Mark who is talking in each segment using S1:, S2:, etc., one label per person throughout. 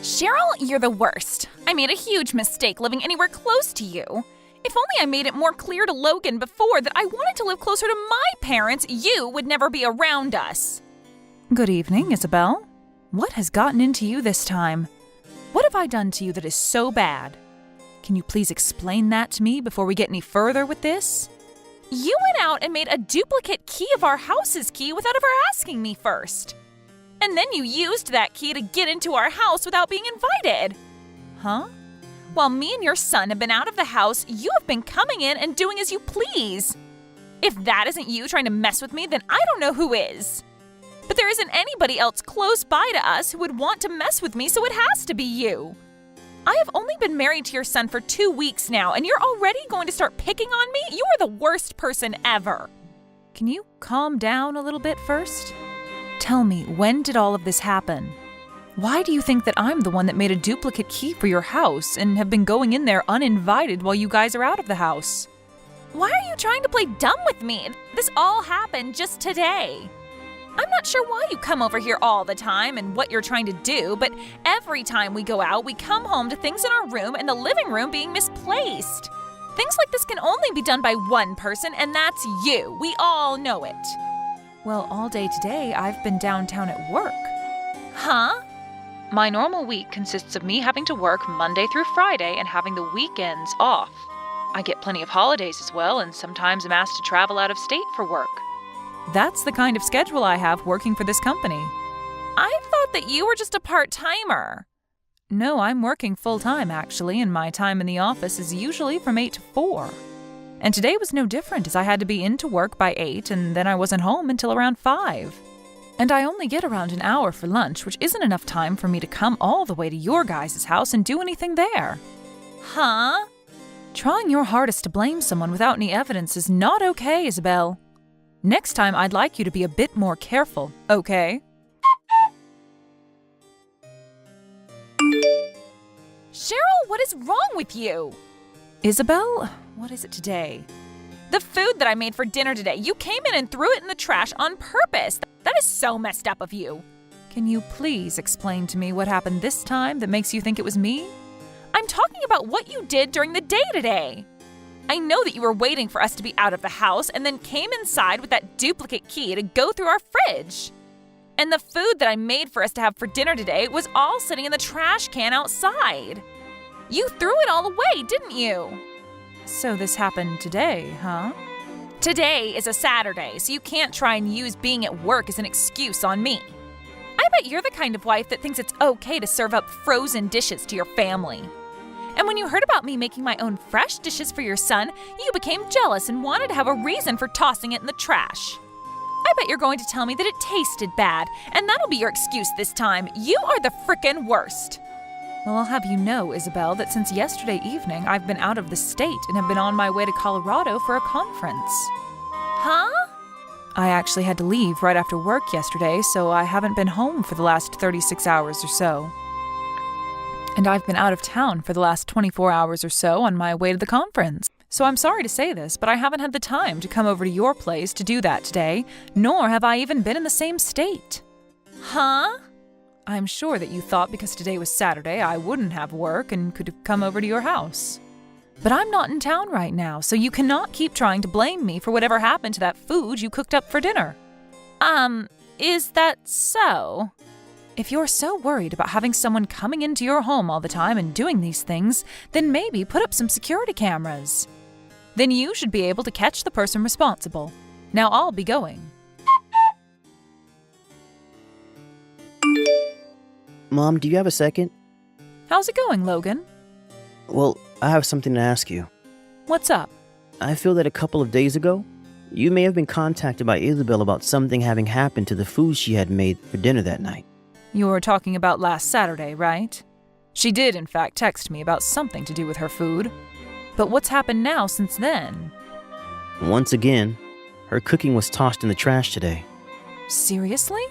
S1: Cheryl, you're the worst. I made a huge mistake living anywhere close to you. If only I made it more clear to Logan before that I wanted to live closer to my parents, you would never be around us.
S2: Good evening, Isabel. What has gotten into you this time? What have I done to you that is so bad? Can you please explain that to me before we get any further with this?
S1: You went out and made a duplicate key of our house's key without ever asking me first. And then you used that key to get into our house without being invited.
S2: Huh?
S1: While me and your son have been out of the house, you have been coming in and doing as you please. If that isn't you trying to mess with me, then I don't know who is. But there isn't anybody else close by to us who would want to mess with me, so it has to be you. I have only been married to your son for 2 weeks now, and you're already going to start picking on me? You are the worst person ever.
S2: Can you calm down a little bit first? Tell me, when did all of this happen? Why do you think that I'm the one that made a duplicate key for your house and have been going in there uninvited while you guys are out of the house?
S1: Why are you trying to play dumb with me? This all happened just today. I'm not sure why you come over here all the time and what you're trying to do, but every time we go out, we come home to things in our room and the living room being misplaced. Things like this can only be done by one person, and that's you. We all know it.
S2: Well, all day today, I've been downtown at work.
S1: Huh?
S2: My normal week consists of me having to work Monday through Friday and having the weekends off. I get plenty of holidays as well, and sometimes I'm asked to travel out of state for work. That's the kind of schedule I have working for this company.
S1: I thought that you were just a part-timer.
S2: No, I'm working full-time, actually, and my time in the office is usually from 8 to 4. And today was no different, as I had to be into work by 8, and then I wasn't home until around 5. And I only get around an hour for lunch, which isn't enough time for me to come all the way to your guys' house and do anything there.
S1: Huh?
S2: Trying your hardest to blame someone without any evidence is not okay, Isabel. Next time, I'd like you to be a bit more careful, okay?
S1: Cheryl, what is wrong with you?
S2: Isabel, what is it today?
S1: The food that I made for dinner today. You came in and threw it in the trash on purpose. That is so messed up of you.
S2: Can you please explain to me what happened this time that makes you think it was me?
S1: I'm talking about what you did during the day today. I know that you were waiting for us to be out of the house and then came inside with that duplicate key to go through our fridge. And the food that I made for us to have for dinner today was all sitting in the trash can outside. You threw it all away, didn't you?
S2: So this happened today, huh?
S1: Today is a Saturday, so you can't try and use being at work as an excuse on me. I bet you're the kind of wife that thinks it's okay to serve up frozen dishes to your family. And when you heard about me making my own fresh dishes for your son, you became jealous and wanted to have a reason for tossing it in the trash. I bet you're going to tell me that it tasted bad, and that'll be your excuse this time. You are the frickin' worst.
S2: Well, I'll have you know, Isabel, that since yesterday evening, I've been out of the state and have been on my way to Colorado for a conference.
S1: Huh?
S2: I actually had to leave right after work yesterday, so I haven't been home for the last 36 hours or so. And I've been out of town for the last 24 hours or so on my way to the conference. So I'm sorry to say this, but I haven't had the time to come over to your place to do that today, nor have I even been in the same state.
S1: Huh?
S2: I'm sure that you thought because today was Saturday I wouldn't have work and could have come over to your house. But I'm not in town right now, so you cannot keep trying to blame me for whatever happened to that food you cooked up for dinner.
S1: Is that so?
S2: If you're so worried about having someone coming into your home all the time and doing these things, then maybe put up some security cameras. Then you should be able to catch the person responsible. Now I'll be going.
S3: Mom, do you have a second?
S2: How's it going, Logan?
S3: Well, I have something to ask you.
S2: What's up?
S3: I feel that a couple of days ago, you may have been contacted by Isabel about something having happened to the food she had made for dinner that night.
S2: You're talking about last Saturday, right? She did, in fact, text me about something to do with her food. But what's happened now since then?
S3: Once again, her cooking was tossed in the trash today.
S2: Seriously?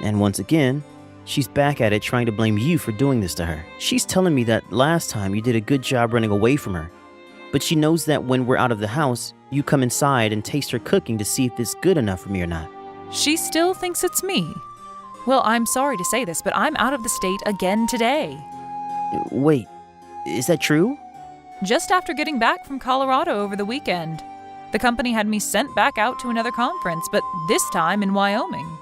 S3: And once again, she's back at it trying to blame you for doing this to her. She's telling me that last time you did a good job running away from her. But she knows that when we're out of the house, you come inside and taste her cooking to see if it's good enough for me or not.
S2: She still thinks it's me. Well, I'm sorry to say this, but I'm out of the state again today.
S3: Wait, is that true?
S2: Just after getting back from Colorado over the weekend. The company had me sent back out to another conference, but this time in Wyoming.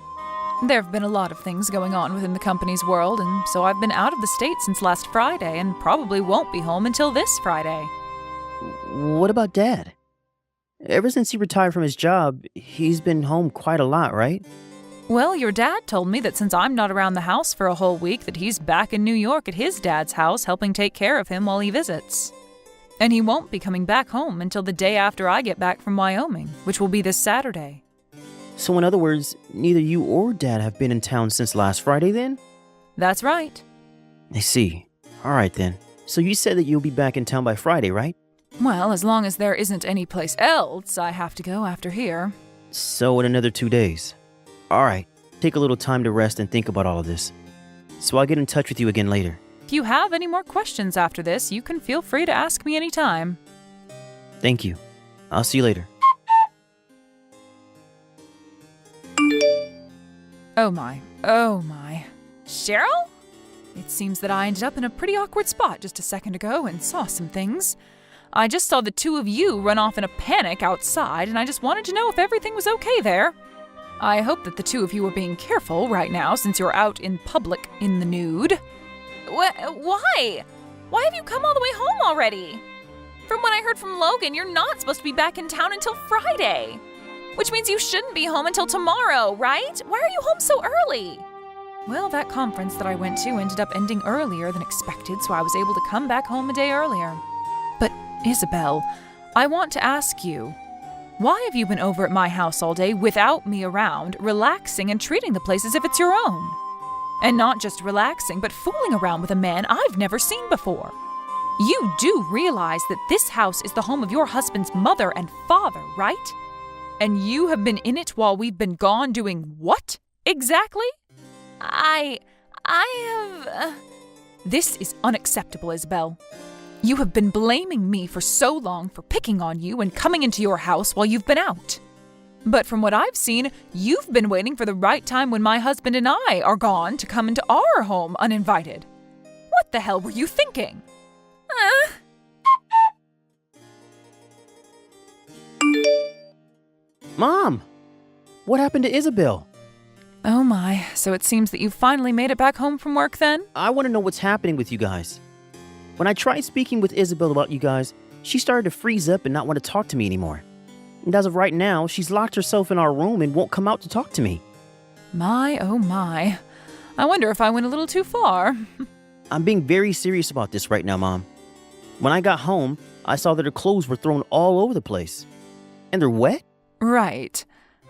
S2: There have been a lot of things going on within the company's world, and so I've been out of the state since last Friday and probably won't be home until this Friday.
S3: What about Dad? Ever since he retired from his job, he's been home quite a lot, right?
S2: Well, your dad told me that since I'm not around the house for a whole week, that he's back in New York at his dad's house helping take care of him while he visits. And he won't be coming back home until the day after I get back from Wyoming, which will be this Saturday.
S3: So in other words, neither you or Dad have been in town since last Friday then?
S2: That's right.
S3: I see. All right then. So you said that you'll be back in town by Friday, right?
S2: Well, as long as there isn't any place else I have to go after here.
S3: So in another 2 days. All right. Take a little time to rest and think about all of this. So I'll get in touch with you again later.
S2: If you have any more questions after this, you can feel free to ask me anytime.
S3: Thank you. I'll see you later.
S2: Oh my.
S1: Cheryl?
S2: It seems that I ended up in a pretty awkward spot just a second ago and saw some things. I just saw the two of you run off in a panic outside, and I just wanted to know if everything was okay there. I hope that the two of you are being careful right now since you're out in public in the nude.
S1: Why? Why have you come all the way home already? From what I heard from Logan, you're not supposed to be back in town until Friday. Which means you shouldn't be home until tomorrow, right? Why are you home so early?
S2: Well, that conference that I went to ended up ending earlier than expected, so I was able to come back home a day earlier. But, Isabel, I want to ask you, why have you been over at my house all day without me around, relaxing and treating the place as if it's your own? And not just relaxing, but fooling around with a man I've never seen before. You do realize that this house is the home of your husband's mother and father, right? And you have been in it while we've been gone doing what, exactly?
S1: I have...
S2: This is unacceptable, Isabel. You have been blaming me for so long for picking on you and coming into your house while you've been out. But from what I've seen, you've been waiting for the right time when my husband and I are gone to come into our home uninvited. What the hell were you thinking?
S3: Mom! What happened to Isabel?
S2: Oh my, so it seems that you finally made it back home from work then?
S3: I want to know what's happening with you guys. When I tried speaking with Isabel about you guys, she started to freeze up and not want to talk to me anymore. And as of right now, she's locked herself in our room and won't come out to talk to me.
S2: My, oh my. I wonder if I went a little too far.
S3: I'm being very serious about this right now, Mom. When I got home, I saw that her clothes were thrown all over the place. And they're wet?
S2: Right.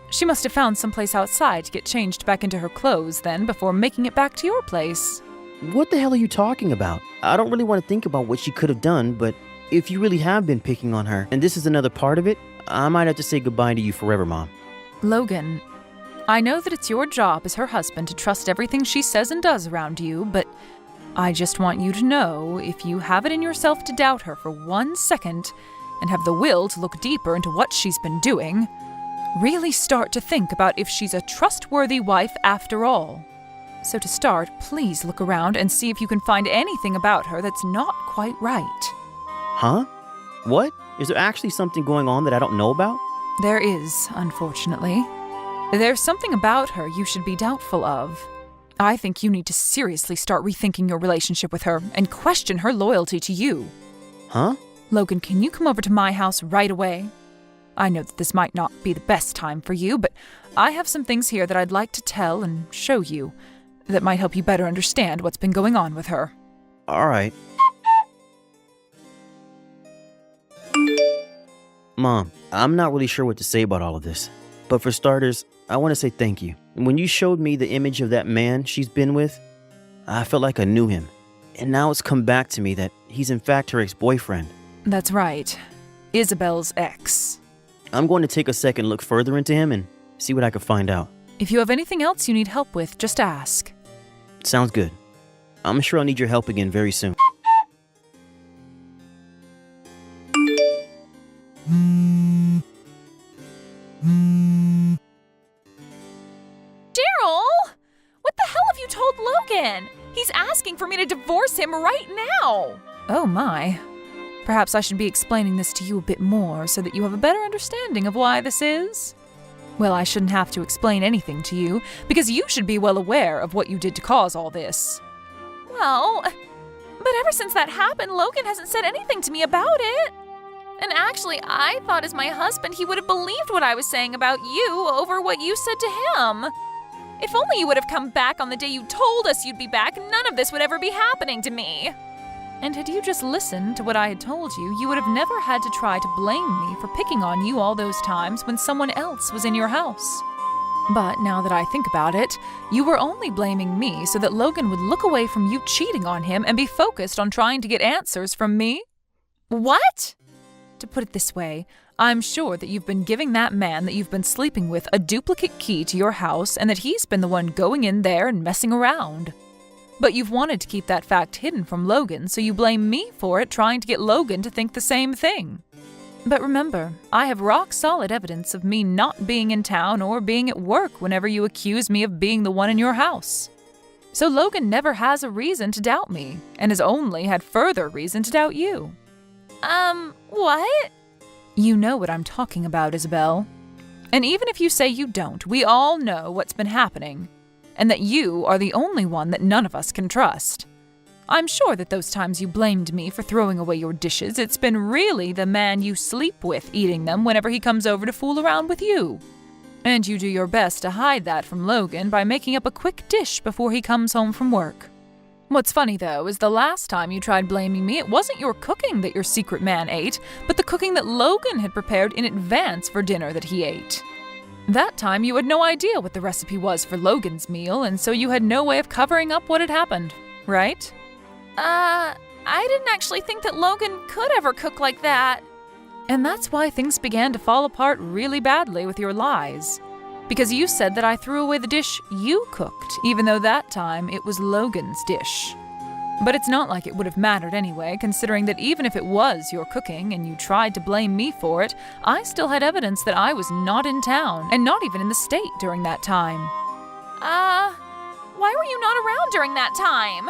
S2: She must have found someplace outside to get changed back into her clothes then before making it back to your place.
S3: What the hell are you talking about? I don't really want to think about what she could have done, but if you really have been picking on her, and this is another part of it, I might have to say goodbye to you forever, Mom.
S2: Logan, I know that it's your job as her husband to trust everything she says and does around you, but I just want you to know if you have it in yourself to doubt her for 1 second and have the will to look deeper into what she's been doing, really start to think about if she's a trustworthy wife after all. So to start, please look around and see if you can find anything about her that's not quite right.
S3: Huh? What? Is there actually something going on that I don't know about?
S2: There is, unfortunately. There's something about her you should be doubtful of. I think you need to seriously start rethinking your relationship with her and question her loyalty to you.
S3: Huh?
S2: Logan, can you come over to my house right away? I know that this might not be the best time for you, but I have some things here that I'd like to tell and show you that might help you better understand what's been going on with her.
S3: All right. Mom, I'm not really sure what to say about all of this. But for starters, I want to say thank you. When you showed me the image of that man she's been with, I felt like I knew him. And now it's come back to me that he's in fact her ex-boyfriend.
S2: That's right. Isabel's ex.
S3: I'm going to take a second look further into him and see what I can find out.
S2: If you have anything else you need help with, just ask.
S3: Sounds good. I'm sure I'll need your help again very soon.
S1: Daryl! What the told Logan. He's asking for me to divorce him right now.
S2: Oh my. Perhaps I should be explaining this to you a bit more so that you have a better understanding of why this is. Well, I shouldn't have to explain anything to you, because you should be well aware of what you did to cause all this.
S1: Well, but ever since that happened, Logan hasn't said anything to me about it. And actually, I thought as my husband he would have believed what I was saying about you over what you said to him. If only you would have come back on the day you told us you'd be back, none of this would ever be happening to me.
S2: And had you just listened to what I had told you, you would have never had to try to blame me for picking on you all those times when someone else was in your house. But now that I think about it, you were only blaming me so that Logan would look away from you cheating on him and be focused on trying to get answers from me.
S1: What?
S2: To put it this way, I'm sure that you've been giving that man that you've been sleeping with a duplicate key to your house and that he's been the one going in there and messing around. But you've wanted to keep that fact hidden from Logan, so you blame me for it, trying to get Logan to think the same thing. But remember, I have rock-solid evidence of me not being in town or being at work whenever you accuse me of being the one in your house. So Logan never has a reason to doubt me, and has only had further reason to doubt you.
S1: What?
S2: You know what I'm talking about, Isabel. And even if you say you don't, we all know what's been happening, and that you are the only one that none of us can trust. I'm sure that those times you blamed me for throwing away your dishes, it's been really the man you sleep with eating them whenever he comes over to fool around with you. And you do your best to hide that from Logan by making up a quick dish before he comes home from work. What's funny, though, is the last time you tried blaming me, it wasn't your cooking that your secret man ate, but the cooking that Logan had prepared in advance for dinner that he ate. That time you had no idea what the recipe was for Logan's meal, and so you had no way of covering up what had happened, right?
S1: I didn't actually think that Logan could ever cook like that.
S2: And that's why things began to fall apart really badly with your lies. Because you said that I threw away the dish you cooked, even though that time it was Logan's dish. But it's not like it would have mattered anyway, considering that even if it was your cooking and you tried to blame me for it, I still had evidence that I was not in town, and not even in the state during that time.
S1: Why were you not around during that time?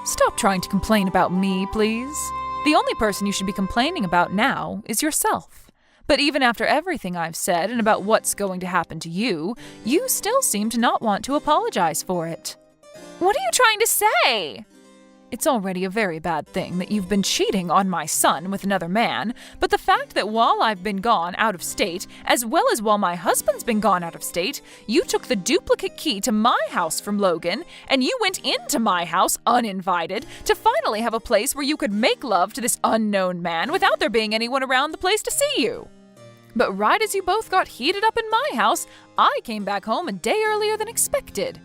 S2: Stop trying to complain about me, please. The only person you should be complaining about now is yourself. But even after everything I've said and about what's going to happen to you, you still seem to not want to apologize for it.
S1: What are you trying to say?
S2: It's already a very bad thing that you've been cheating on my son with another man, but the fact that while I've been gone out of state, as well as while my husband's been gone out of state, you took the duplicate key to my house from Logan, and you went into my house uninvited to finally have a place where you could make love to this unknown man without there being anyone around the place to see you. But right as you both got heated up in my house, I came back home a day earlier than expected.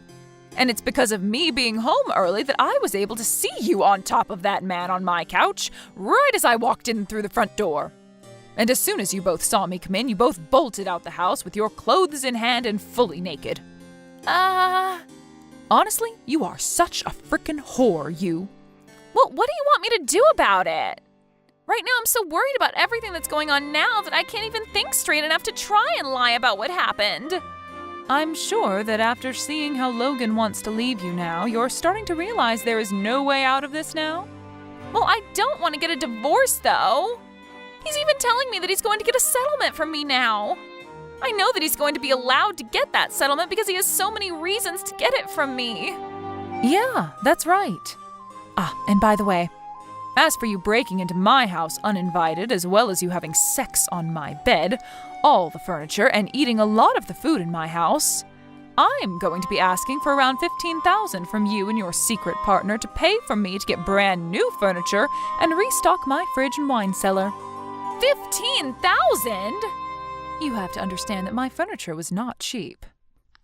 S2: And it's because of me being home early that I was able to see you on top of that man on my couch, right as I walked in through the front door. And as soon as you both saw me come in, you both bolted out the house with your clothes in hand and fully naked. Honestly, you are such a frickin' whore, you.
S1: Well, what do you want me to do about it? Right now I'm so worried about everything that's going on now that I can't even think straight enough to try and lie about what happened.
S2: I'm sure that after seeing how Logan wants to leave you now, you're starting to realize there is no way out of this now?
S1: Well, I don't want to get a divorce, though. He's even telling me that he's going to get a settlement from me now. I know that he's going to be allowed to get that settlement because he has so many reasons to get it from me.
S2: Yeah, that's right. And by the way, as for you breaking into my house uninvited, as well as you having sex on my bed, all the furniture, and eating a lot of the food in my house, I'm going to be asking for around $15,000 from you and your secret partner to pay for me to get brand new furniture and restock my fridge and wine cellar.
S1: $15,000?
S2: You have to understand that my furniture was not cheap.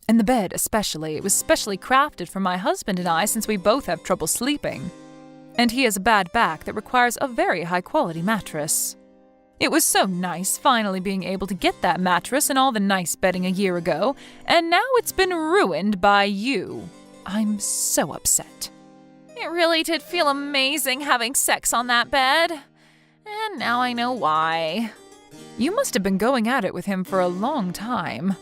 S2: And the bed especially, it was specially crafted for my husband and I since we both have trouble sleeping. And he has a bad back that requires a very high-quality mattress. It was so nice finally being able to get that mattress and all the nice bedding a year ago, and now it's been ruined by you. I'm so upset.
S1: It really did feel amazing having sex on that bed. And now I know why.
S2: You must have been going at it with him for a long time.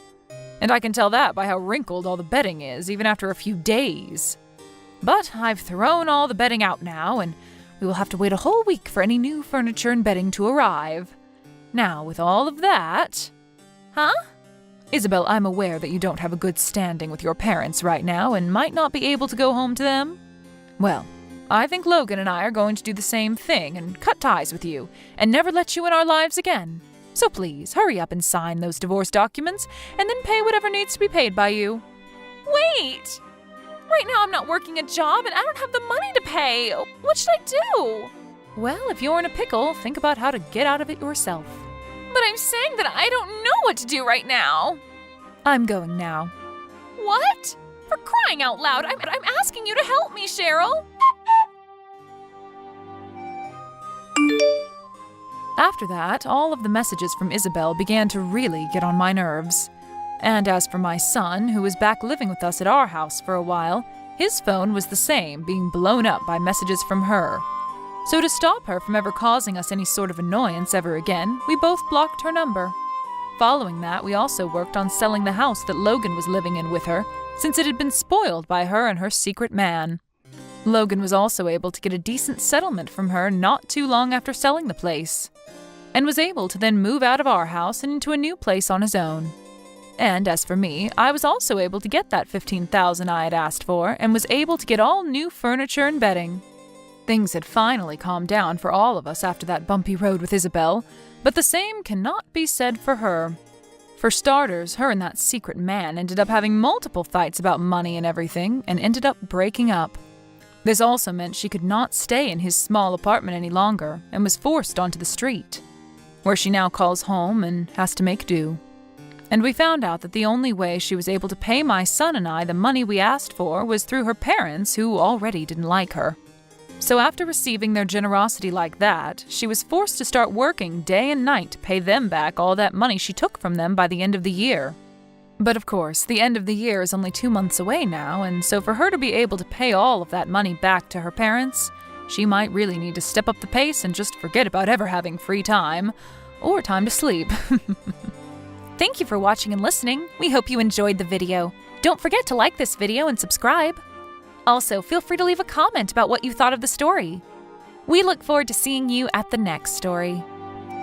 S2: And I can tell that by how wrinkled all the bedding is, even after a few days. But I've thrown all the bedding out now, and we will have to wait a whole week for any new furniture and bedding to arrive. Now, with all of that... Huh? Isabel, I'm aware that you don't have a good standing with your parents right now and might not be able to go home to them. Well, I think Logan and I are going to do the same thing and cut ties with you and never let you in our lives again. So please, hurry up and sign those divorce documents and then pay whatever needs to be paid by you.
S1: Wait! Right now I'm not working a job and I don't have the money to pay. What should I do?
S2: Well, if you're in a pickle, think about how to get out of it yourself.
S1: But I'm saying that I don't know what to do right now.
S2: I'm going now.
S1: What? For crying out loud, I'm asking you to help me, Cheryl.
S2: After that, all of the messages from Isabel began to really get on my nerves. And as for my son, who was back living with us at our house for a while, his phone was the same, being blown up by messages from her. So to stop her from ever causing us any sort of annoyance ever again, we both blocked her number. Following that, we also worked on selling the house that Logan was living in with her, since it had been spoiled by her and her secret man. Logan was also able to get a decent settlement from her not too long after selling the place, and was able to then move out of our house and into a new place on his own. And as for me, I was also able to get that $15,000 I had asked for, and was able to get all new furniture and bedding. Things had finally calmed down for all of us after that bumpy road with Isabel, but the same cannot be said for her. For starters, her and that secret man ended up having multiple fights about money and everything, and ended up breaking up. This also meant she could not stay in his small apartment any longer, and was forced onto the street, where she now calls home and has to make do. And we found out that the only way she was able to pay my son and I the money we asked for was through her parents, who already didn't like her. So after receiving their generosity like that, she was forced to start working day and night to pay them back all that money she took from them by the end of the year. But of course, the end of the year is only 2 months away now, and so for her to be able to pay all of that money back to her parents, she might really need to step up the pace and just forget about ever having free time, or time to sleep.
S1: Thank you for watching and listening. We hope you enjoyed the video. Don't forget to like this video and subscribe. Also, feel free to leave a comment about what you thought of the story. We look forward to seeing you at the next story.